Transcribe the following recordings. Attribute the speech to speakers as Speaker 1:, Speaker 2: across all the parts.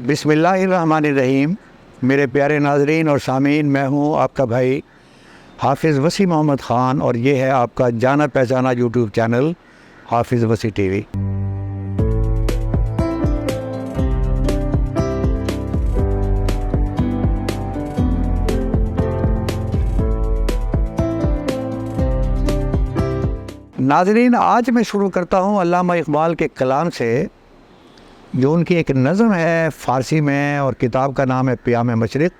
Speaker 1: बिस्मिल्लाहिर्रहमानिर्रहीम। मेरे प्यारे नाज़रीन और सामीन, मैं हूँ आपका भाई हाफिज़ वसी मोहम्मद ख़ान और ये है आपका जाना पहचाना यूट्यूब चैनल हाफिज़ वसी टीवी। नाज़रीन, आज मैं शुरू करता हूँ अल्लामा इक़बाल के कलाम से, जो उनकी एक नज़म है फ़ारसी में और किताब का नाम है क़याम मशरिक़,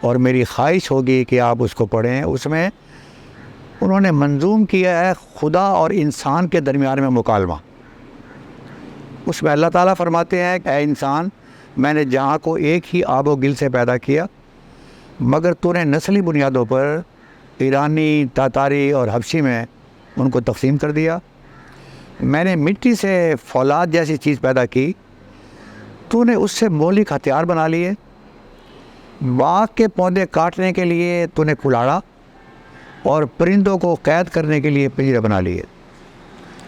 Speaker 1: और मेरी ख्वाहिश होगी कि आप उसको पढ़ें। उसमें उन्होंने मंजूम किया है खुदा और इंसान के दरमियान में मुकालमा। उसमें अल्लाह ताला फरमाते हैं कि ऐ इंसान, मैंने जहाँ को एक ही आबो गिल से पैदा किया, मगर तूने नस्ली बुनियादों पर ईरानी, तातारी और हबशी में उनको तकसीम कर दिया। मैंने मिट्टी से फौलाद जैसी चीज़ पैदा की, तूने उससे मौलिक हथियार बना लिए। बाग के पौधे काटने के लिए तूने कुल्हाड़ा और परिंदों को कैद करने के लिए पिंजरे बना लिए।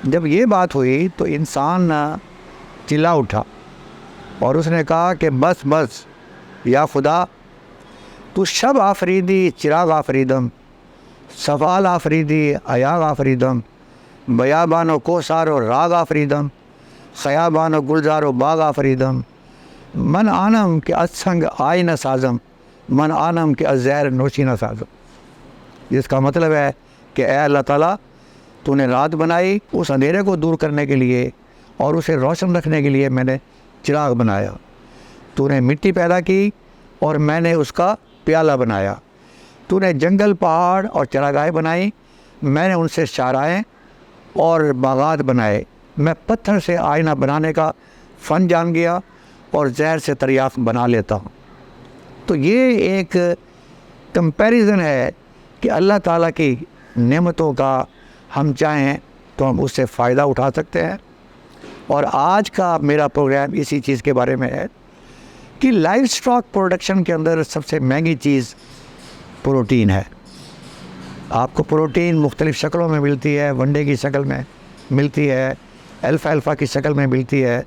Speaker 1: जब ये बात हुई तो इंसान चिल्ला उठा और उसने कहा कि बस बस या खुदा, तू शब आफरीदी चिराग आफरीदम, सफ़ाल आफरीदी अयाग आफरीदम, बयाबानो कोसारो राग आफरीदम, ख़याबानो गुलजारो बाग आफरीदम, मन आनम के असंग आय न साजम, मन आनम के अज़ैर नोशी न साजम। जिसका मतलब है कि ऐ अल्लाह ताला, तूने रात बनाई उस अंधेरे को दूर करने के लिए और उसे रोशन रखने के लिए मैंने चिराग बनाया। तूने मिट्टी पैदा की और मैंने उसका प्याला बनाया। तूने जंगल, पहाड़ और चरागाहें बनाई, मैंने उनसे शाराएँ और बागात बनाए। मैं पत्थर से आईना बनाने का फ़न जान गया और जहर से दरियाफ़्त बना लेता हूँ। तो ये एक कंपैरिज़न है कि अल्लाह ताला की नेमतों का हम चाहें तो हम उससे फ़ायदा उठा सकते हैं। और आज का मेरा प्रोग्राम इसी चीज़ के बारे में है कि लाइव स्टॉक प्रोडक्शन के अंदर सबसे महंगी चीज़ प्रोटीन है। आपको प्रोटीन मुख्तलिफ़ शक्लों में मिलती है, वनडे की शक्ल में मिलती है, अल्फ़ा की शक्ल में मिलती है।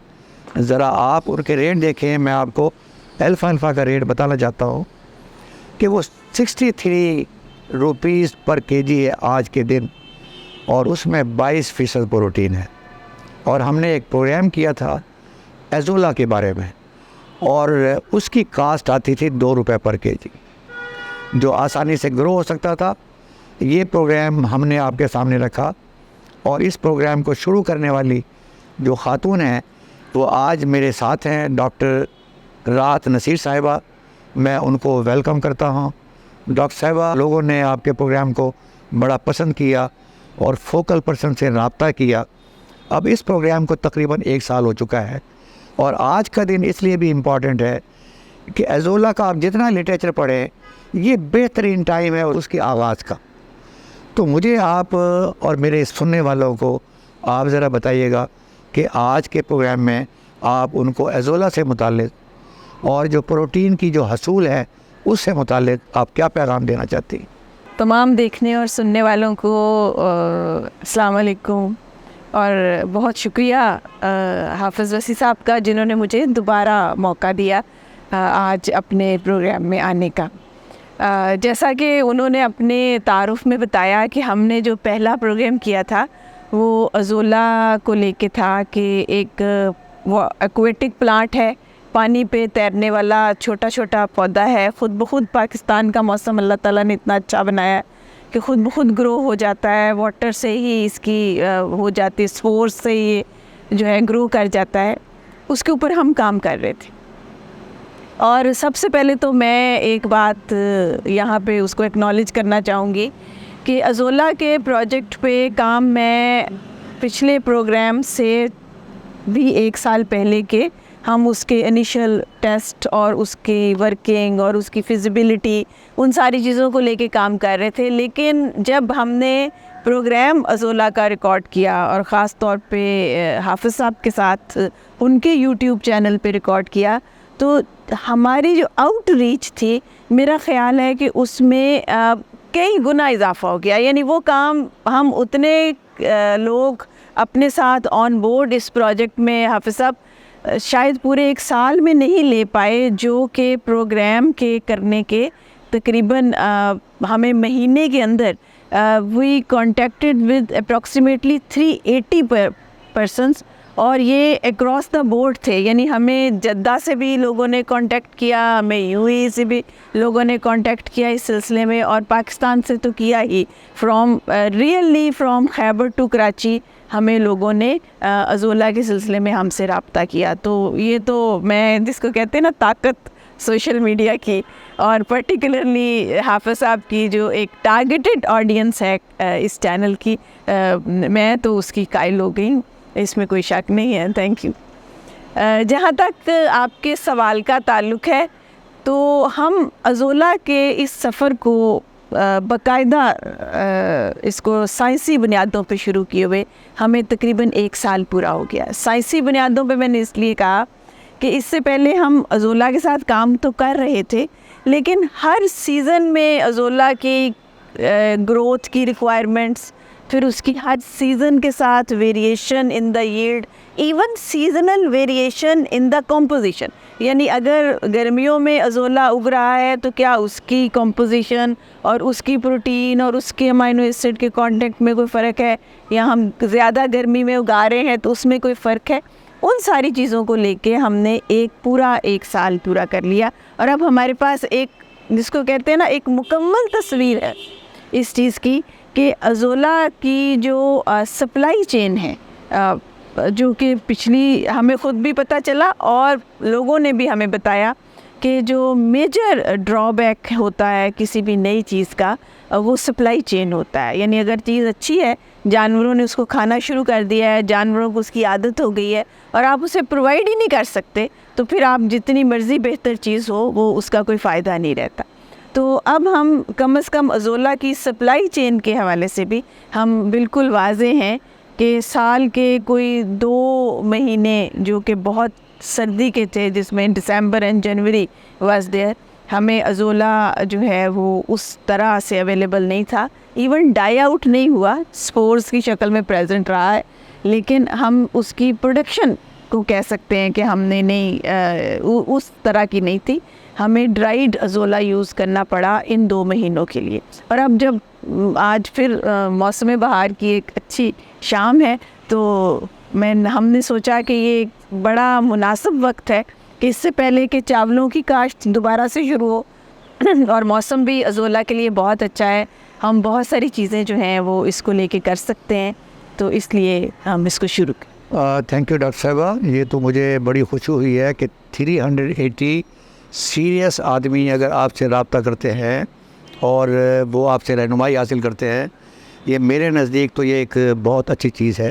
Speaker 1: ज़रा आप उनके रेट देखें। मैं आपको अल्फ़ा का रेट बताना चाहता हूँ कि वो 63 रुपीज़ पर केजी है आज के दिन, और उसमें 22% प्रोटीन है। और हमने एक प्रोग्राम किया था एज़ोला के बारे में, और उसकी कास्ट आती थी 2 रुपये पर केजी, जो आसानी से ग्रो हो सकता था। ये प्रोग्राम हमने आपके सामने रखा, और इस प्रोग्राम को शुरू करने वाली जो ख़ातून हैं वो आज मेरे साथ हैं, डॉक्टर राहत नसीर साहिबा। मैं उनको वेलकम करता हूँ। डॉक्टर साहिबा, लोगों ने आपके प्रोग्राम को बड़ा पसंद किया और फोकल पर्सन से रब्ता किया। अब इस प्रोग्राम को तकरीबन 1 साल हो चुका है, और आज का दिन इसलिए भी इम्पॉर्टेंट है कि एज़ोला का आप जितना लिटरेचर पढ़ें, ये बेहतरीन टाइम है उसकी आगाज़ का। तो मुझे आप और मेरे सुनने वालों को आप ज़रा बताइएगा कि आज के प्रोग्राम में आप उनको एज़ोला से मुताल्लिक़ और जो प्रोटीन की जो हसूल है उससे मुताल्लिक़ आप क्या पैगाम देना चाहती हैं?
Speaker 2: तमाम देखने और सुनने वालों को अस्सलाम वालेकुम, और बहुत शुक्रिया हाफिज़ वसी साहब का, जिन्होंने मुझे दोबारा मौका दिया आज अपने प्रोग्राम में आने का। जैसा कि उन्होंने अपने तारुफ़ में बताया कि हमने जो पहला प्रोग्राम किया था वो एज़ोला को लेके था कि एक वो एक्वेटिक प्लांट है, पानी पे तैरने वाला छोटा छोटा पौधा है। ख़ुद ब खुद पाकिस्तान का मौसम अल्लाह ताला ने इतना अच्छा बनाया कि ख़ुद ब खुद ग्रो हो जाता है, वाटर से ही इसकी हो जाती है, स्पोर्स से ये जो है ग्रो कर जाता है। उसके ऊपर हम काम कर रहे थे। और सबसे पहले तो मैं एक बात यहाँ पे उसको एक्नॉलेज करना चाहूँगी कि एज़ोला के प्रोजेक्ट पे काम मैं पिछले प्रोग्राम से भी 1 साल पहले के हम उसके इनिशियल टेस्ट और उसकी वर्किंग और उसकी फिजिबिलिटी, उन सारी चीज़ों को लेके काम कर रहे थे। लेकिन जब हमने प्रोग्राम एज़ोला का रिकॉर्ड किया और ख़ास तौर पे हाफिज़ साहब के साथ उनके यूट्यूब चैनल पे रिकॉर्ड किया, तो हमारी जो आउटरीच थी, मेरा ख़्याल है कि उसमें कई गुना इजाफ़ा हो गया। यानी वो काम हम उतने लोग अपने साथ ऑन बोर्ड इस प्रोजेक्ट में हाफिज़ साहब शायद पूरे एक साल में नहीं ले पाए, जो कि प्रोग्राम के करने के तकरीबन हमें महीने के अंदर we contacted with approximately 380 persons, और ये अक्रॉस द बोर्ड थे। यानी हमें जद्दा से भी लोगों ने कांटेक्ट किया, हमें यूएई से भी लोगों ने कांटेक्ट किया इस सिलसिले में, और पाकिस्तान से तो किया ही। Really from Khyber to Karachi हमें लोगों ने अज़ोला के सिलसिले में हमसे रब्ता किया। तो ये तो मैं जिसको कहते हैं ना ताकत सोशल मीडिया की, और पर्टिकुलरली हाफिज़ साहब की जो एक टारगेटेड ऑडियंस है इस चैनल की, मैं तो उसकी कायल हो गई, इसमें कोई शक नहीं है। Thank you. जहाँ तक आपके सवाल का ताल्लुक़ है, तो हम अज़ोला के इस सफ़र को बाकायदा इसको साइंसी बुनियादों पे शुरू किए हुए हमें तकरीबन 1 साल पूरा हो गया। साइंसी बुनियादों पे मैंने इसलिए कहा कि इससे पहले हम अज़ोला के साथ काम तो कर रहे थे, लेकिन हर सीज़न में अज़ोला की ग्रोथ की रिक्वायरमेंट्स, फिर उसकी हर सीज़न के साथ variation in the yield, even seasonal variation in the composition. यानी अगर गर्मियों में अज़ोला उग रहा है तो क्या उसकी कॉम्पोजिशन और उसकी प्रोटीन और उसके अमाइनो एसिड के कांटेक्ट में कोई फ़र्क है, या हम ज़्यादा गर्मी में उगा रहे हैं तो उसमें कोई फ़र्क है। उन सारी चीज़ों को लेके हमने पूरा एक साल पूरा कर लिया, और अब हमारे पास एक जिसको कहते हैं ना एक मुकम्मल तस्वीर है इस चीज़ की कि अज़ोला की जो सप्लाई चेन है, जो कि पिछली हमें ख़ुद भी पता चला और लोगों ने भी हमें बताया कि जो मेजर ड्रॉबैक होता है किसी भी नई चीज़ का, वो सप्लाई चेन होता है। यानी अगर चीज़ अच्छी है, जानवरों ने उसको खाना शुरू कर दिया है, जानवरों को उसकी आदत हो गई है, और आप उसे प्रोवाइड ही नहीं कर सकते, तो फिर आप जितनी मर्ज़ी बेहतर चीज़ हो वो उसका कोई फ़ायदा नहीं रहता। तो अब हम कम से कम अज़ोला की सप्लाई चेन के हवाले से भी हम बिल्कुल वाज़े हैं कि साल के कोई 2 महीने जो कि बहुत सर्दी के थे, जिसमें दिसंबर एंड जनवरी वाज देयर, हमें अज़ोला जो है वो उस तरह से अवेलेबल नहीं था, इवन डाई आउट नहीं हुआ, स्पोर्स की शक्ल में प्रेजेंट रहा है, लेकिन हम उसकी प्रोडक्शन को कह सकते हैं कि हमने नहीं उस तरह की नहीं थी। हमें ड्राइड अज़ोला यूज़ करना पड़ा इन 2 महीनों के लिए। और अब जब आज फिर मौसम बहार की एक अच्छी शाम है, तो हमने सोचा कि ये एक बड़ा मुनासिब वक्त है कि इससे पहले कि चावलों की काश्त दोबारा से शुरू हो, और मौसम भी अज़ोला के लिए बहुत अच्छा है, हम बहुत सारी चीज़ें जो हैं वो इसको लेके कर सकते हैं, तो इसलिए हम इसको शुरू करें।
Speaker 1: थैंक यू डॉक्टर साहिबा। ये तो मुझे बड़ी खुशी हुई है कि 380 सीरियस आदमी अगर आपसे रब्ता करते हैं और वो आपसे रहनुमाई हासिल करते हैं, ये मेरे नज़दीक तो ये एक बहुत अच्छी चीज़ है।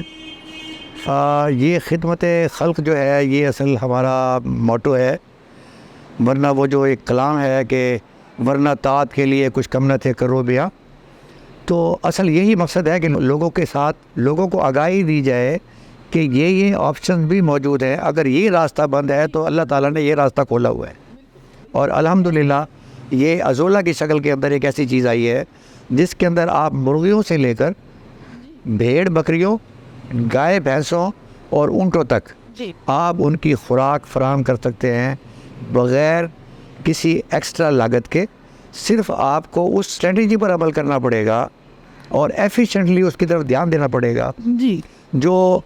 Speaker 1: ये खिदमत खल्क़ जो है ये असल हमारा मोटो है, वरना वो जो एक कलाम है कि वरना तात के लिए कुछ कम न थे करो बिया, तो असल यही मकसद है कि लोगों के साथ लोगों को आगाही दी जाए कि ये ऑप्शन भी मौजूद है। अगर ये रास्ता बंद है तो अल्लाह ताला ने ये रास्ता खोला हुआ है, और अल्हम्दुलिल्लाह ये अज़ोला की शक्ल के अंदर एक ऐसी चीज़ आई है जिसके अंदर आप मुर्गियों से लेकर भेड़ बकरियों, गाय भैंसों और ऊँटों तक आप उनकी खुराक फराहम कर सकते हैं बग़ैर किसी एक्स्ट्रा लागत के। सिर्फ़ आपको उस स्ट्रेटजी पर अमल करना पड़ेगा और एफिशिएंटली उसकी तरफ ध्यान देना पड़ेगा जी, जो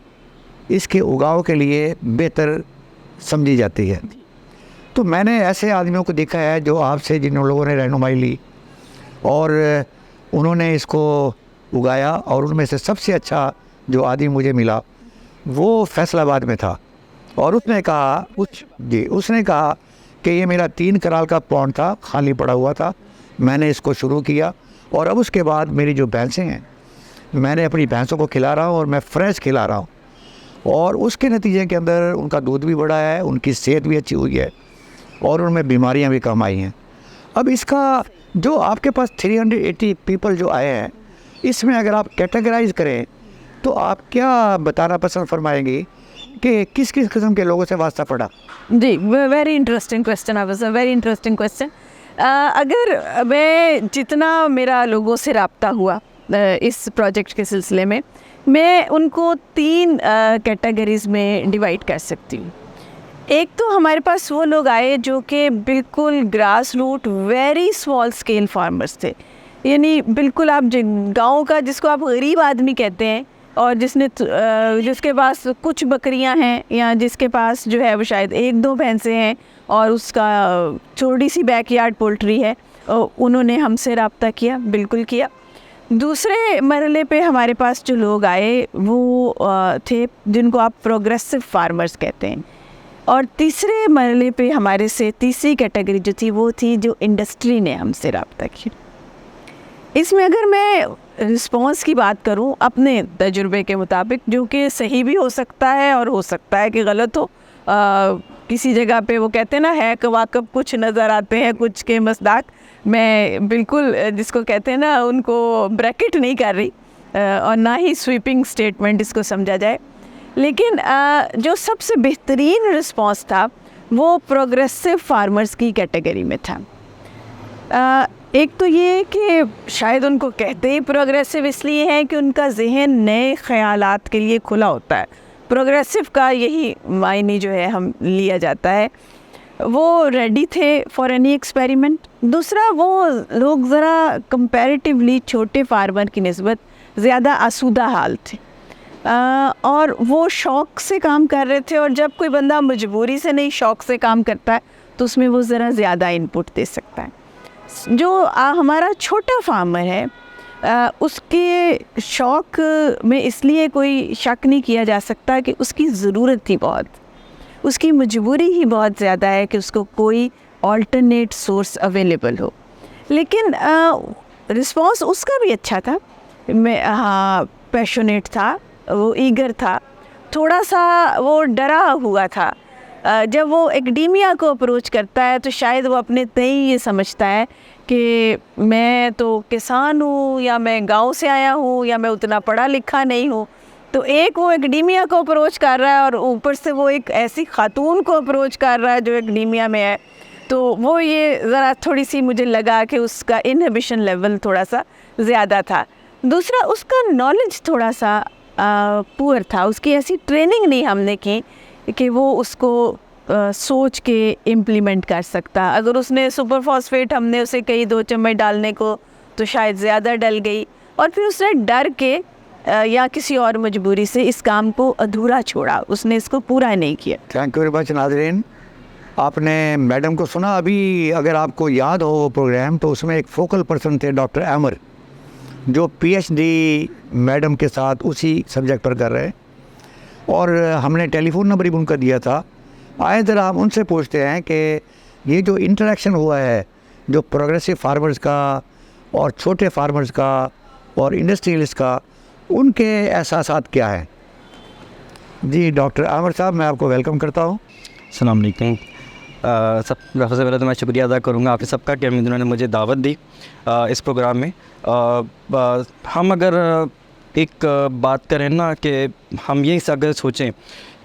Speaker 1: इसके उगाव के लिए बेहतर समझी जाती है। तो मैंने ऐसे आदमियों को देखा है जो आपसे जिन लोगों ने रहनुमाई ली और उन्होंने इसको उगाया, और उनमें से सबसे अच्छा जो आदमी मुझे मिला वो फैसलाबाद में था, और उसने कहा कि ये मेरा 3 कनाल का पॉन्ड था, खाली पड़ा हुआ था, मैंने इसको शुरू किया, और अब उसके बाद मेरी जो भैंसें हैं मैंने अपनी भैंसों को खिला रहा हूँ और मैं फ्रेश खिला रहा हूँ, और उसके नतीजे के अंदर उनका दूध भी बढ़ा है, उनकी सेहत भी अच्छी हुई है और उनमें बीमारियां भी कम आई हैं। अब इसका जो आपके पास 380 पीपल जो आए हैं, इसमें अगर आप कैटेगराइज करें तो आप क्या बताना पसंद फरमाएंगी कि किस किस किस्म के लोगों से वास्ता पड़ा?
Speaker 2: जी, very interesting question, very interesting question. अगर मैं जितना मेरा लोगों से रब्ता हुआ इस प्रोजेक्ट के सिलसिले में, मैं उनको 3 कैटेगरीज़ में डिवाइड कर सकती हूँ। एक तो हमारे पास वो लोग आए जो कि बिल्कुल grass root very small scale farmers थे, यानी बिल्कुल आप गाँव का जिसको आप गरीब आदमी कहते हैं, और जिसके पास कुछ बकरियां हैं या जिसके पास जो है वो शायद 1-2 भैंसें हैं और उसका छोटी सी बैकयार्ड पोल्ट्री है, उन्होंने हमसे रब्ता किया, बिल्कुल किया। दूसरे मरहले पे हमारे पास जो लोग आए वो थे जिनको आप प्रोग्रेसिव फार्मर्स कहते हैं, और तीसरे मरहले पे हमारे से तीसरी कैटेगरी जो थी वो थी जो इंडस्ट्री ने हमसे रब्ता किया। इसमें अगर मैं रिस्पॉन्स की बात करूं अपने तजुर्बे के मुताबिक, जो कि सही भी हो सकता है और हो सकता है कि गलत हो, किसी जगह पे वो कहते हैं ना है कवाकब कुछ नज़र आते हैं कुछ के मसदाक, मैं बिल्कुल जिसको कहते हैं ना उनको ब्रैकेट नहीं कर रही और ना ही स्वीपिंग स्टेटमेंट इसको समझा जाए, लेकिन जो सबसे बेहतरीन रिस्पॉन्स था वो प्रोग्रेसिव फार्मर्स की कैटेगरी में था। एक तो ये कि शायद उनको कहते ही प्रोग्रेसिव इसलिए है कि उनका जहन नए ख़यालात के लिए खुला होता है, प्रोग्रेसिव का यही मायने जो है हम लिया जाता है। वो रेडी थे फॉर एनी एक्सपेरिमेंट। दूसरा, वो लोग ज़रा कंपैरेटिवली छोटे फार्मर की निस्बत ज़्यादा आसूदा हाल थे और वो शौक़ से काम कर रहे थे, और जब कोई बंदा मजबूरी से नहीं शौक़ से काम करता है तो उसमें वो ज़रा ज़्यादा इनपुट दे सकता है। जो हमारा छोटा फार्मर है उसके शौक़ में इसलिए कोई शक नहीं किया जा सकता कि उसकी ज़रूरत ही बहुत, उसकी मजबूरी ही बहुत ज़्यादा है कि उसको कोई ऑल्टरनेट सोर्स अवेलेबल हो। लेकिन रिस्पॉन्स उसका भी अच्छा था, पैशनेट था, वो ईगर था, थोड़ा सा वो डरा हुआ था। जब वो एकेडेमिया को अप्रोच करता है तो शायद वो अपने तय ये समझता है कि मैं तो किसान हूँ या मैं गांव से आया हूँ या मैं उतना पढ़ा लिखा नहीं हूँ, तो एक वो एकेडेमिया को अप्रोच कर रहा है और ऊपर से वो एक ऐसी खातून को अप्रोच कर रहा है जो एकेडेमिया में है, तो वो ये ज़रा थोड़ी सी मुझे लगा कि उसका इनहिबिशन लेवल थोड़ा सा ज़्यादा था। दूसरा, उसका नॉलेज थोड़ा सा पुअर था, उसकी ऐसी ट्रेनिंग नहीं हमने की कि वो उसको सोच के इम्प्लीमेंट कर सकता। अगर उसने सुपर फॉस्फेट हमने उसे कही 2 चम्मच डालने को तो शायद ज़्यादा डल गई, और फिर उसने डर के या किसी और मजबूरी से इस काम को अधूरा छोड़ा, उसने इसको पूरा नहीं किया।
Speaker 1: Thank you very much. नाज़रीन, आपने मैडम को सुना। अभी अगर आपको याद हो वो प्रोग्राम, तो उसमें एक फोकल पर्सन थे डॉक्टर अमर, जो पीएचडी मैडम के साथ उसी सब्जेक्ट पर कर रहे, और हमने टेलीफ़ोन नंबर भी उनका दिया था। आए ज़रा हम उनसे पूछते हैं कि ये जो इंटरेक्शन हुआ है जो प्रोग्रेसिव फार्मर्स का और छोटे फार्मर्स का और इंडस्ट्रियलिस्ट का, उनके एहसासात क्या हैं। जी डॉक्टर आमिर साहब, मैं आपको वेलकम करता हूँ।
Speaker 3: अस्सलाम वालेकुम। सबसे पहले तो मैं शुक्रिया अदा करूँगा आप सबका कि उन्होंने मुझे दावत दी इस प्रोग्राम में। हम अगर एक बात करें ना कि हम ये अगर सोचें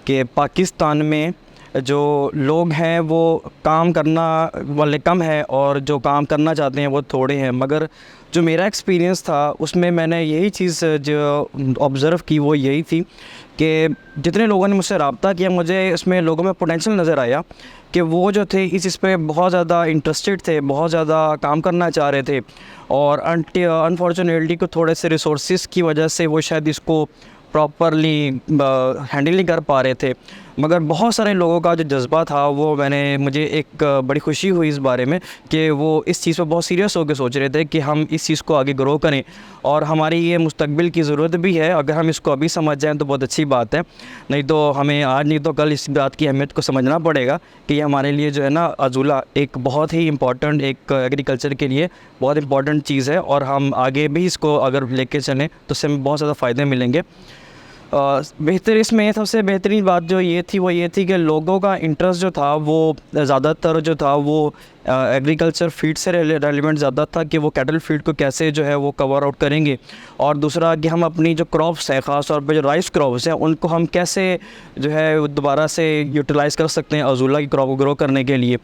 Speaker 3: कि पाकिस्तान में जो लोग हैं वो काम करना वाले कम है और जो काम करना चाहते हैं वो थोड़े हैं, मगर जो मेरा एक्सपीरियंस था उसमें मैंने यही चीज़ जो ऑब्ज़र्व की वो यही थी कि जितने लोगों ने मुझसे रब्ता किया, मुझे उसमें लोगों में पोटेंशियल नज़र आया कि वो जो थे इस चीज़ पे बहुत ज़्यादा इंटरेस्टेड थे, बहुत ज़्यादा काम करना चाह रहे थे, और अनफॉर्चुनेटली को थोड़े से रिसोर्सेज की वजह से वो शायद इसको प्रॉपरली हैंडल नहीं कर पा रहे थे। मगर बहुत सारे लोगों का जो जज्बा था वो मुझे एक बड़ी खुशी हुई इस बारे में कि वो इस चीज़ पर बहुत सीरियस होकर सोच रहे थे कि हम इस चीज़ को आगे ग्रो करें, और हमारी ये मुस्तकबिल की ज़रूरत भी है। अगर हम इसको अभी समझ जाएं तो बहुत अच्छी बात है, नहीं तो हमें आज नहीं तो कल इस बात की अहमियत को समझना पड़ेगा कि ये हमारे लिए जो है ना अजूला एक बहुत ही इम्पॉर्टेंट, एक एग्रीकल्चर के लिए बहुत इम्पॉर्टेंट चीज़ है, और हम आगे भी इसको अगर लेके चलें तो इससे हमें बहुत ज़्यादा फ़ायदे मिलेंगे। बेहतर इसमें सबसे बेहतरीन बात जो ये थी वो ये थी कि लोगों का इंटरेस्ट जो था वो ज़्यादातर जो था वो एग्रीकल्चर फीड से रेलिवेंट ज़्यादा था कि वो कैटल फीड को कैसे जो है वो कवर आउट करेंगे, और दूसरा कि हम अपनी जो क्रॉप्स हैं, ख़ास तौर पे जो राइस क्रॉप्स हैं, उनको हम कैसे जो है दोबारा से यूटिलाइज़ कर सकते हैं अज़ूला की क्रॉप को ग्रो करने के लिए।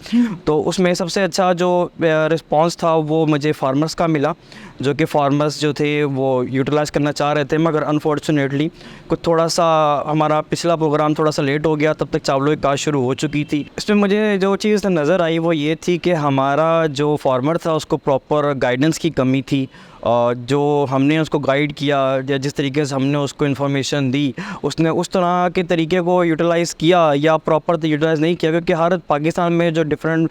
Speaker 3: तो उसमें सबसे अच्छा जो रिस्पॉन्स था वो मुझे फार्मर्स का मिला, जो कि फार्मर्स जो थे वो यूटिलाइज़ करना चाह रहे थे, मगर अनफॉर्चुनेटली कुछ थोड़ा सा हमारा पिछला प्रोग्राम थोड़ा सा लेट हो गया, तब तक चावलों की काश्त शुरू हो चुकी थी। इसमें मुझे जो चीज़ नज़र आई वो ये थी कि हमारा जो फार्मर था उसको प्रॉपर गाइडेंस की कमी थी, और जो हमने उसको गाइड किया या जिस तरीके से हमने उसको इन्फॉर्मेशन दी, उसने उस तरह के तरीके को यूटिलाइज़ किया या प्रॉपर यूटिलाइज़ नहीं किया, क्योंकि हर पाकिस्तान में जो डिफरेंट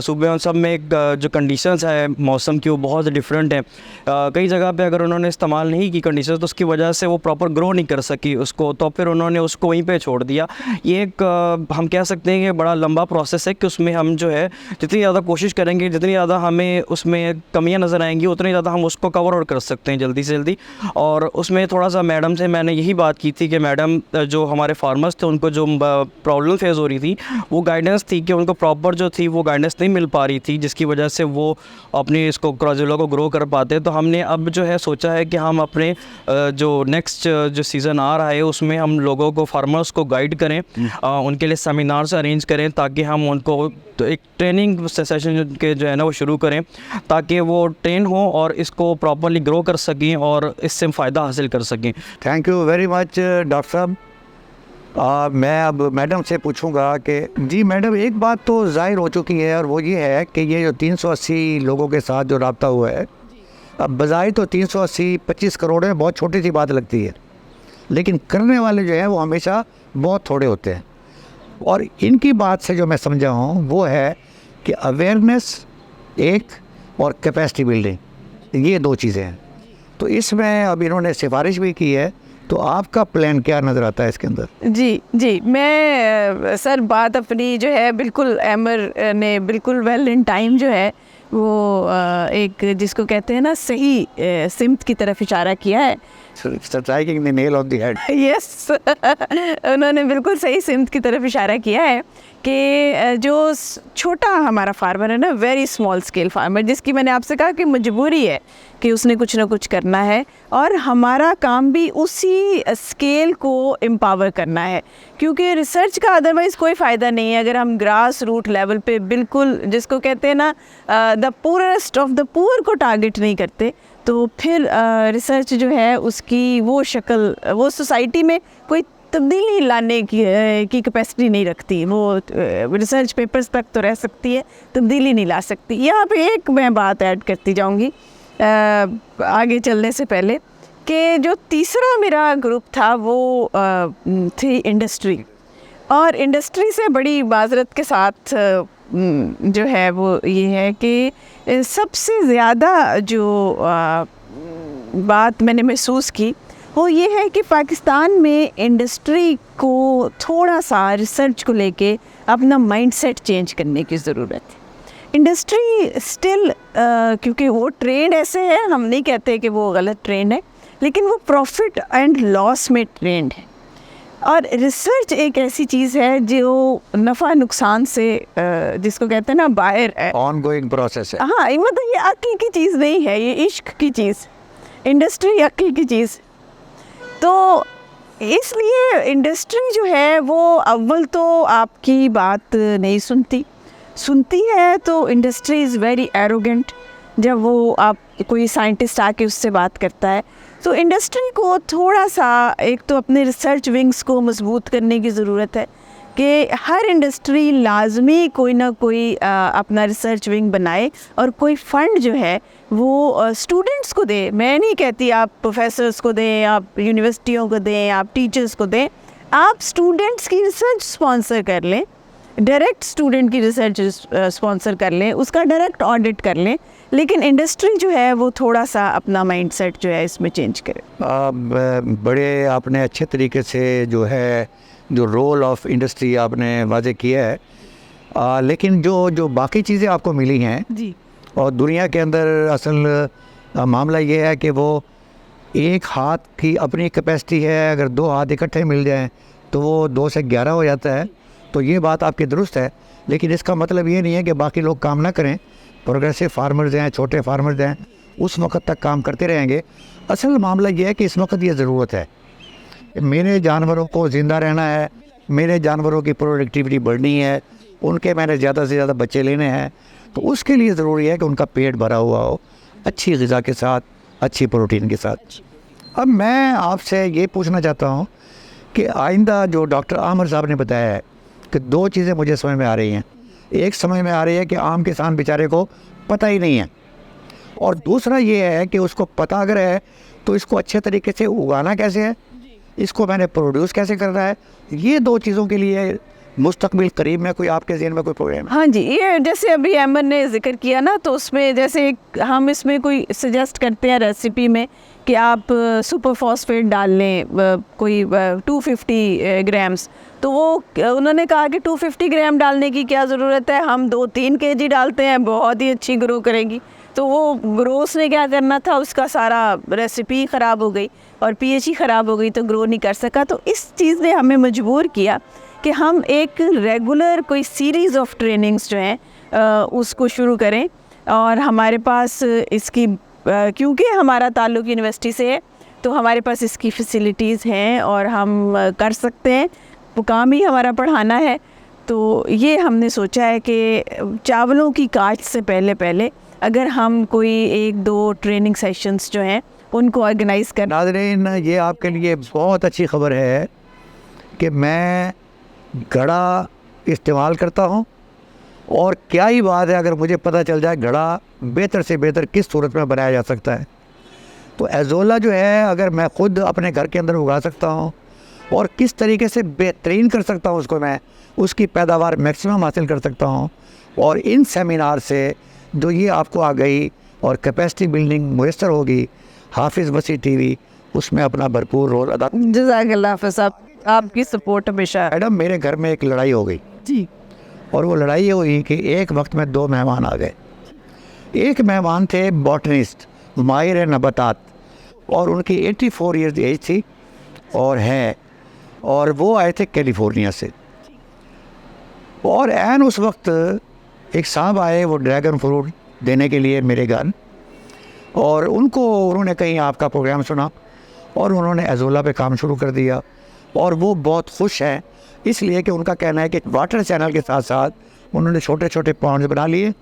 Speaker 3: सूबे हैं सब में जो कंडीशंस है मौसम की वो बहुत डिफरेंट है। कई जगह पे अगर उन्होंने इस्तेमाल नहीं की कंडीशंस तो उसकी वजह से वो प्रॉपर ग्रो नहीं कर सकी उसको, तो फिर उन्होंने उसको वहीं पे छोड़ दिया। ये एक हम कह सकते हैं कि बड़ा लंबा प्रोसेस है कि उसमें हम जो है जितनी ज़्यादा कोशिश करेंगे, जितनी ज़्यादा हमें उसमें कमियाँ नज़र आएंगी, उतनी ज़्यादा हम उसको कवर आउट कर सकते हैं जल्दी से जल्दी। और उसमें थोड़ा सा मैडम से मैंने यही बात की थी कि मैडम जो हमारे फार्मर्स थे उनको जो प्रॉब्लम फेस हो रही थी वो गाइडेंस थी कि उनको प्रॉपर जो थी वो गाइडेंस नहीं मिल पा रही थी, जिसकी वजह से वो अपनी इसको क्रॉज़ुला को ग्रो कर पाते। तो हमने अब जो है सोचा है कि हम अपने जो नेक्स्ट जो सीज़न आ रहा है उसमें हम लोगों को, फार्मर्स को गाइड करें, उनके लिए सेमिनार्स अरेंज करें ताकि हम उनको तो एक ट्रेनिंग सेशन के जो है ना वो शुरू करें ताकि वो ट्रेन हो और इसको प्रॉपरली ग्रो कर सकें और इससे फ़ायदा हासिल कर सकें।
Speaker 1: Thank you very much doctor साहब। मैं अब मैडम से पूछूंगा कि जी मैडम, एक बात तो ज़ाहिर हो चुकी है और वो ये है कि ये जो 380 लोगों के साथ जो रब्ता हुआ है, अब बज़ाहिर तो 380 25 करोड़ है, बहुत छोटी सी बात लगती है, लेकिन करने वाले जो हैं वो हमेशा बहुत थोड़े होते हैं। और इनकी बात से जो मैं समझा हूँ वो है कि अवेयरनेस एक और कैपेसिटी बिल्डिंग, ये दो चीज़ें हैं। तो इसमें अब इन्होंने सिफारिश भी की है, तो आपका प्लान क्या नज़र आता है इसके अंदर?
Speaker 2: जी मैं सर बात अपनी जो है बिल्कुल एमर ने बिल्कुल वेल इन टाइम जो है वो एक जिसको कहते हैं ना सही सिमत की तरफ इशारा किया है।
Speaker 1: Striking the nail on the head.
Speaker 2: Yes उन्होंने बिल्कुल सही सिमत की तरफ इशारा किया है कि जो छोटा हमारा फार्मर है ना, वेरी स्मॉल स्केल फार्मर, जिसकी मैंने आपसे कहा कि मजबूरी है कि उसने कुछ ना कुछ करना है, और हमारा काम भी उसी स्केल को एम्पावर करना है, क्योंकि रिसर्च का अदरवाइज़ कोई फ़ायदा नहीं है अगर हम ग्रास रूट लेवल पे बिल्कुल जिसको कहते हैं ना the poorest of the poor को टारगेट नहीं करते, तो फिर रिसर्च जो है उसकी वो शक्ल, वो सोसाइटी में कोई तब्दीली लाने की कैपेसिटी नहीं रखती। वो रिसर्च पेपर्स तक तो रह सकती है, तब्दीली नहीं ला सकती। यहाँ पे एक मैं बात ऐड करती जाऊँगी आगे चलने से पहले कि जो तीसरा मेरा ग्रुप था वो थी इंडस्ट्री, और इंडस्ट्री से बड़ी माजरत के साथ जो है वो ये है कि सबसे ज़्यादा जो बात मैंने महसूस की वो ये है कि पाकिस्तान में इंडस्ट्री को थोड़ा सा रिसर्च को लेके अपना माइंडसेट चेंज करने की ज़रूरत है। इंडस्ट्री स्टिल क्योंकि वो ट्रेंड ऐसे है, हम नहीं कहते कि वो गलत ट्रेंड है, लेकिन वो प्रॉफिट एंड लॉस में ट्रेंड है, और रिसर्च एक ऐसी चीज़ है जो नफ़ा नुकसान से जिसको कहते हैं ना बाहर है,
Speaker 1: ऑनगोइंग प्रोसेस है।
Speaker 2: हाँ, मतलब ये अक्ल की चीज़ नहीं है, ये इश्क की चीज़, इंडस्ट्री अक्ल की चीज़। तो इसलिए इंडस्ट्री जो है वो अव्वल तो आपकी बात नहीं सुनती है, तो इंडस्ट्री इज़ वेरी एरोगेंट। जब वो आप कोई साइंटिस्ट आके उससे बात करता है, तो इंडस्ट्री को थोड़ा सा एक तो अपने रिसर्च विंग्स को मजबूत करने की ज़रूरत है कि हर इंडस्ट्री लाजमी कोई ना कोई अपना रिसर्च विंग बनाए और कोई फंड जो है वो स्टूडेंट्स को दे। मैं नहीं कहती आप प्रोफेसर्स को दें, आप यूनिवर्सिटियों को दें, आप टीचर्स को दें, आप स्टूडेंट्स की रिसर्च स्पॉन्सर कर लें, डायरेक्ट स्टूडेंट की रिसर्च स्पॉन्सर कर लें, उसका डायरेक्ट ऑडिट कर लें, लेकिन इंडस्ट्री जो है वो थोड़ा सा अपना माइंडसेट जो है इसमें चेंज करे।
Speaker 1: बड़े आपने अच्छे तरीके से जो है जो रोल ऑफ इंडस्ट्री आपने वाज़े किया है, लेकिन जो बाकी चीज़ें आपको मिली हैं
Speaker 2: जी,
Speaker 1: और दुनिया के अंदर असल मामला ये है कि वो एक हाथ की अपनी कैपेसिटी है, अगर दो हाथ इकट्ठे मिल जाएं तो वो 2 से 11 हो जाता है। तो ये बात आपकी दुरुस्त है, लेकिन इसका मतलब ये नहीं है कि बाकी लोग काम ना करें। प्रोग्रेसिव फार्मर्स हैं, छोटे फार्मर्स हैं, उस वक्त तक काम करते रहेंगे। असल मामला ये है कि इस वक्त ये ज़रूरत है, मेरे जानवरों को ज़िंदा रहना है, मेरे जानवरों की प्रोडक्टिविटी बढ़नी है, उनके मैंने ज़्यादा से ज़्यादा बच्चे लेने हैं, तो उसके लिए ज़रूरी है कि उनका पेट भरा हुआ हो, अच्छी ग़िज़ा के साथ, अच्छी प्रोटीन के साथ। अब मैं आपसे ये पूछना चाहता हूँ कि आइंदा जो डॉक्टर आमिर साहब ने बताया है कि 2 चीज़ें मुझे समझ में आ रही हैं। एक समझ में आ रही है कि आम किसान बेचारे को पता ही नहीं है, और दूसरा ये है कि उसको पता अगर है तो इसको अच्छे तरीके से उगाना कैसे है, इसको मैंने प्रोड्यूस कैसे करना है। ये 2 चीज़ों के लिए मुस्तकबिल करीब में कोई आपके ज़हन में कोई प्रोग्राम है?
Speaker 2: हाँ जी, ये जैसे अभी अहमद ने जिक्र किया ना, तो उसमें जैसे हम इसमें कोई सजेस्ट करते हैं रेसिपी में कि आप सुपर फॉस्फेट डाल लें कोई 250 ग्राम्स, तो वो उन्होंने कहा कि 250 ग्राम डालने की क्या ज़रूरत है, हम 2-3 kg डालते हैं, बहुत ही अच्छी ग्रो करेगी। तो वो ग्रो उसने क्या करना था, उसका सारा रेसिपी ख़राब हो गई और pH ही ख़राब हो गई, तो ग्रो नहीं कर सका। तो इस चीज़ ने हमें मजबूर किया कि हम एक रेगुलर कोई सीरीज़ ऑफ ट्रेनिंग्स जो हैं उसको शुरू करें। और हमारे पास इसकी क्योंकि हमारा ताल्लुक़ यूनिवर्सिटी से है, तो हमारे पास इसकी फैसिलिटीज़ हैं और हम कर सकते हैं, वो काम ही हमारा पढ़ाना है। तो ये हमने सोचा है कि चावलों की काश्त से पहले अगर हम कोई 1-2 ट्रेनिंग सेशंस जो हैं उनको ऑर्गेनाइज़ कर।
Speaker 1: नाज़रीन, ये आपके लिए बहुत अच्छी खबर है कि मैं घड़ा इस्तेमाल करता हूँ, और क्या ही बात है अगर मुझे पता चल जाए घड़ा बेहतर से बेहतर किस सूरत में बनाया जा सकता है। तो एज़ोला जो है अगर मैं ख़ुद अपने घर के अंदर उगा सकता हूँ और किस तरीके से बेहतरीन कर सकता हूँ उसको, मैं उसकी पैदावार मैक्सिमम हासिल कर सकता हूँ। और इन सेमिनार से जो ये आपको आ गई और कैपेसिटी बिल्डिंग मुयसर होगी, हाफिज़ वसी टीवी उसमें अपना भरपूर रोल अदा।
Speaker 2: जज़ाकल्लाह हाफ़िज़ साहब, आपकी सपोर्ट हमेशा।
Speaker 1: मैडम, मेरे घर में एक लड़ाई हो गई
Speaker 2: जी।
Speaker 1: और वो लड़ाई ये हुई कि एक वक्त में 2 मेहमान आ गए। एक मेहमान थे बॉटनिस्ट, माहिर नबातात, और उनकी 84 ईयर्स एज थी और है, और वो आए थे कैलिफोर्निया से। और ऐन उस वक्त एक साहब आए, वो ड्रैगन फ्रूट देने के लिए मेरे घर, और उन्होंने कहीं आपका प्रोग्राम सुना और उन्होंने एज़ोला पे काम शुरू कर दिया। और वो बहुत खुश हैं, इसलिए कि उनका कहना है कि वाटर चैनल के साथ साथ उन्होंने छोटे छोटे पॉन्ड्स बना लिए,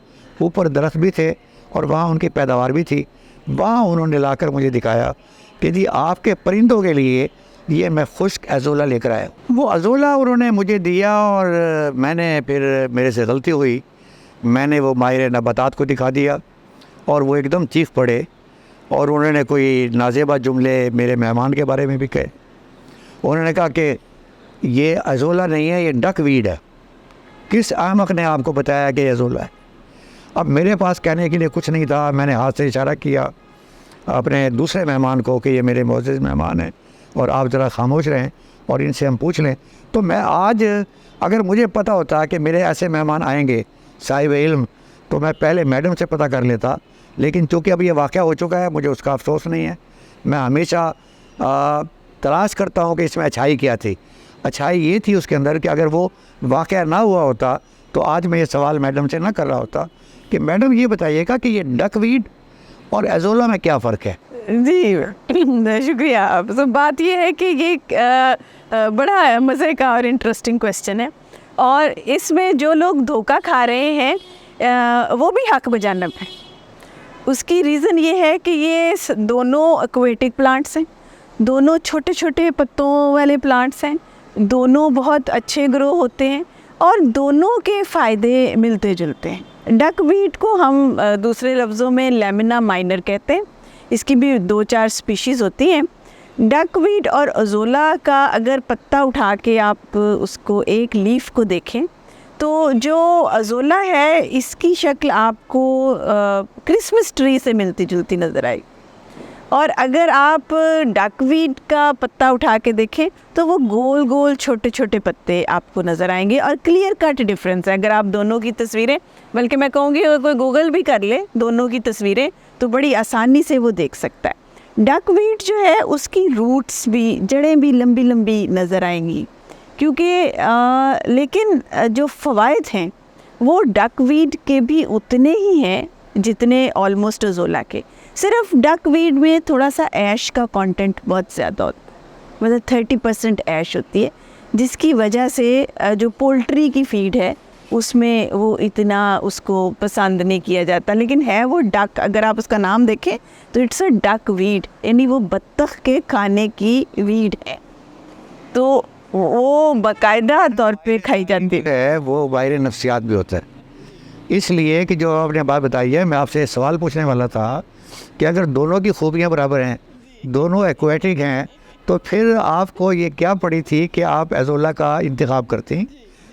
Speaker 1: ऊपर दरख्त भी थे और वहाँ उनकी पैदावार भी थी। वहाँ उन्होंने लाकर मुझे दिखाया कि जी आपके परिंदों के लिए ये मैं खुश्क एज़ोला लेकर आया। वो एज़ोला उन्होंने मुझे दिया और मैंने फिर, मेरे से गलती हुई, मैंने वो माहिर नबातात को दिखा दिया और वो एकदम चीख पड़े और उन्होंने कोई नाज़ेबा जुमले मेरे मेहमान के बारे में भी कहे। उन्होंने कहा कि ये एज़ोला नहीं है, ये डकवीड है। किस अहमक ने आपको बताया कि एज़ोला है? अब मेरे पास कहने के लिए कुछ नहीं था, मैंने हाथ से इशारा किया अपने दूसरे मेहमान को कि ये मेरे मोअज़्ज़ज़ मेहमान हैं और आप ज़रा खामोश रहें और इनसे हम पूछ लें। तो मैं आज, अगर मुझे पता होता कि मेरे ऐसे मेहमान आएंगे साहिब इल्म, तो मैं पहले मैडम से पता कर लेता, लेकिन चूँकि अब ये वाक़या हो चुका है, मुझे उसका अफसोस नहीं है। मैं हमेशा तलाश करता हूँ कि इसमें अच्छाई क्या थी। अच्छाई ये थी उसके अंदर कि अगर वो वाक़या ना हुआ होता तो आज मैं ये सवाल मैडम से ना कर रहा होता कि मैडम ये बताइएगा कि ये डकवीड और एज़ोला में क्या फ़र्क है।
Speaker 2: जी शुक्रिया। तो बात ये है कि ये बड़ा मज़े का और इंटरेस्टिंग क्वेश्चन है, और इसमें जो लोग धोखा खा रहे हैं वो भी हक बजानब है। उसकी रीज़न ये है कि ये दोनों एक्वेटिक प्लांट्स हैं, दोनों छोटे छोटे पत्तों वाले प्लांट्स हैं, दोनों बहुत अच्छे ग्रो होते हैं और दोनों के फ़ायदे मिलते जुलते हैं। डकवीट को हम दूसरे लफ्ज़ों में लेमिना माइनर कहते हैं। इसकी भी 2-4 स्पीशीज़ होती हैं। डकवीट और एज़ोला का अगर पत्ता उठा के आप उसको एक लीफ को देखें तो जो एज़ोला है इसकी शक्ल आपको क्रिसमस ट्री से मिलती जुलती नज़र आई, और अगर आप डकवीट का पत्ता उठा के देखें तो वो गोल गोल छोटे छोटे पत्ते आपको नज़र आएंगे और क्लियर कट डिफरेंस है। अगर आप दोनों की तस्वीरें, बल्कि मैं कहूँगी अगर कोई गूगल भी कर ले दोनों की तस्वीरें तो बड़ी आसानी से वो देख सकता है। डकवीट जो है उसकी रूट्स भी, जड़ें भी लंबी लंबी नज़र आएंगी, क्योंकि लेकिन जो फ़वाइद हैं वो डकवीड के भी उतने ही हैं जितने ऑलमोस्ट अजोला के। सिर्फ डकवीड में थोड़ा सा ऐश का कंटेंट बहुत ज़्यादा होता है, मतलब 30% ऐश होती है, जिसकी वजह से जो पोल्ट्री की फीड है उसमें वो इतना उसको पसंद नहीं किया जाता। लेकिन है वो डक, अगर आप उसका नाम देखें तो इट्स अ डक वीड, यानी वो बत्तख के खाने की वीड है, तो वो बाकायदा तौर पे खाई जाती है।
Speaker 1: वो वायरल नफ्सियात भी होता है। इसलिए कि जो आपने बात बताई है, मैं आपसे सवाल पूछने वाला था कि अगर दोनों की खूबियाँ बराबर हैं, दोनों एक्वेटिक हैं, तो फिर आपको ये क्या पड़ी थी कि आप एजोला का इंतखाब करती।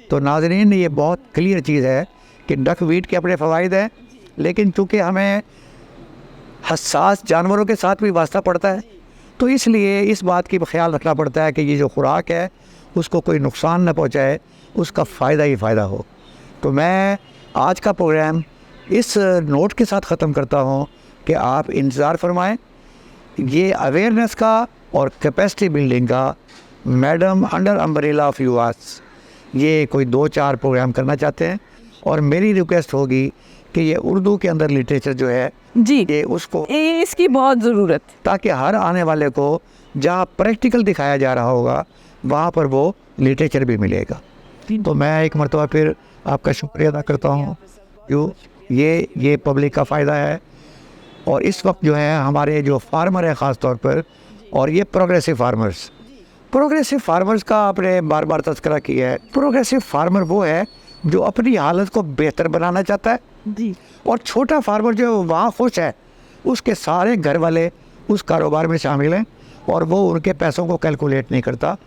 Speaker 1: तो नाज़रीन, ये बहुत क्लियर चीज़ है कि डकवीड के अपने फ़वाइद हैं, लेकिन चूँकि हमें हसास जानवरों के साथ भी वास्ता पड़ता है, तो इसलिए इस बात की ख्याल रखना पड़ता है कि ये जो खुराक है उसको कोई नुकसान न पहुँचाए, उसका फ़ायदा ही फ़ायदा हो। तो मैं आज का प्रोग्राम इस नोट के साथ ख़त्म करता हूँ कि आप इंतज़ार फरमाएँ। ये अवेयरनेस का और कैपेसिटी बिल्डिंग का मैडम अंडर अम्ब्रेला ऑफ यूआस ये कोई 2-4 प्रोग्राम करना चाहते हैं, और मेरी रिक्वेस्ट होगी कि ये उर्दू के अंदर लिटरेचर जो है
Speaker 2: जी,
Speaker 1: ये उसको
Speaker 2: इसकी बहुत ज़रूरत,
Speaker 1: ताकि हर आने वाले को जहाँ प्रैक्टिकल दिखाया जा रहा होगा वहाँ पर वो लिटरेचर भी मिलेगा। तो मैं एक मरतबा फिर आपका शुक्रिया अदा करता हूँ, जो ये पब्लिक का फ़ायदा है। और इस वक्त जो है हमारे जो फार्मर हैं ख़ास तौर पर, और ये प्रोग्रेसिव फार्मर्स का आपने बार बार तज़किरा किया है। प्रोग्रेसिव फार्मर वो है जो अपनी हालत को बेहतर बनाना चाहता है
Speaker 2: जी,
Speaker 1: और छोटा फार्मर जो वहाँ खुश है, उसके सारे घर वाले उस कारोबार में शामिल हैं और वो उनके पैसों को कैलकुलेट नहीं करता।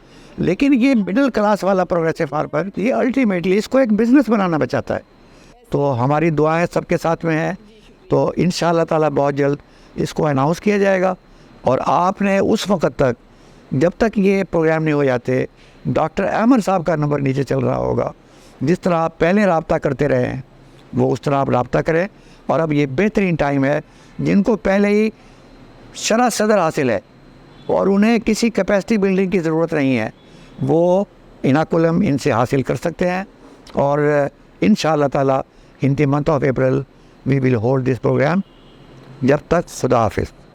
Speaker 1: लेकिन ये मिडिल क्लास वाला प्रोग्रेसिव फार्मर, ये अल्टीमेटली इसको एक बिज़नेस बनाना चाहता है। तो हमारी दुआएं सबके साथ में हैं। तो इंशाअल्लाह ताला बहुत जल्द इसको अनाउंस किया जाएगा, और आपने उस वक्त तक, जब तक ये प्रोग्राम नहीं हो जाते, डॉक्टर अहमद साहब का नंबर नीचे चल रहा होगा, जिस तरह आप पहले रब्ता करते रहे हैं वो उस तरह आप रब्ता करें। और अब ये बेहतरीन टाइम है, जिनको पहले ही शरह सदर हासिल है और उन्हें किसी कैपेसिटी बिल्डिंग की ज़रूरत नहीं है, वो इनाकुलम इनसे हासिल कर सकते हैं। और इंशाअल्लाह ताला in the month of April we will hold this programme. जब तक खुदा हाफिज़।